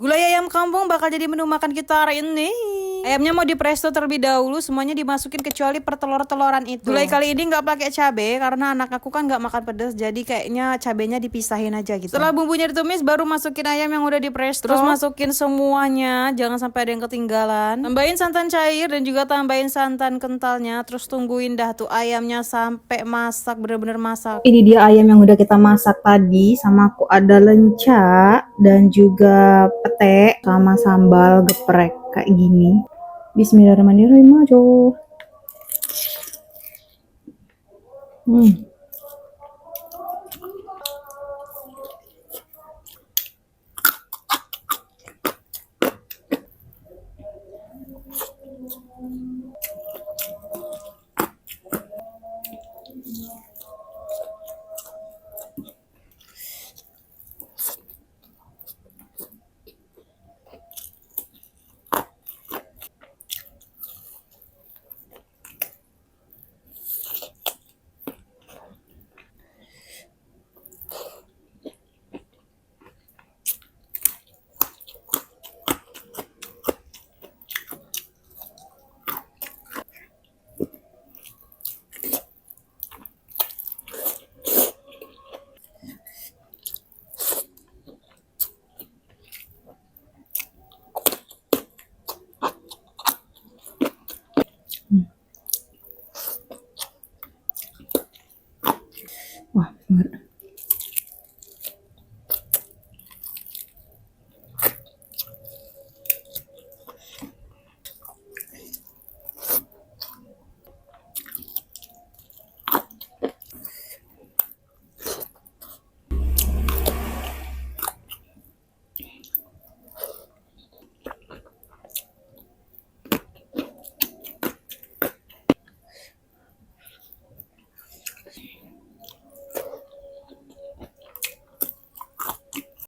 Gulai ayam kampung bakal jadi menu makan kita hari ini. Ayamnya mau di presto terlebih dahulu, semuanya dimasukin kecuali pertelur-teloran itu. Gulai kali ini nggak pakai cabai karena anak aku kan nggak makan pedas, jadi kayaknya cabenya dipisahin aja gitu. Setelah bumbunya ditumis, baru masukin ayam yang udah di presto. Terus masukin semuanya, jangan sampai ada yang ketinggalan. Tambahin santan cair dan juga tambahin santan kentalnya. Terus tungguin dah tuh ayamnya sampai masak, bener-bener masak. Ini dia ayam yang udah kita masak tadi, sama aku ada lenca dan juga pete sama sambal geprek kayak gini. Bismillahirrahmanirrahim aja.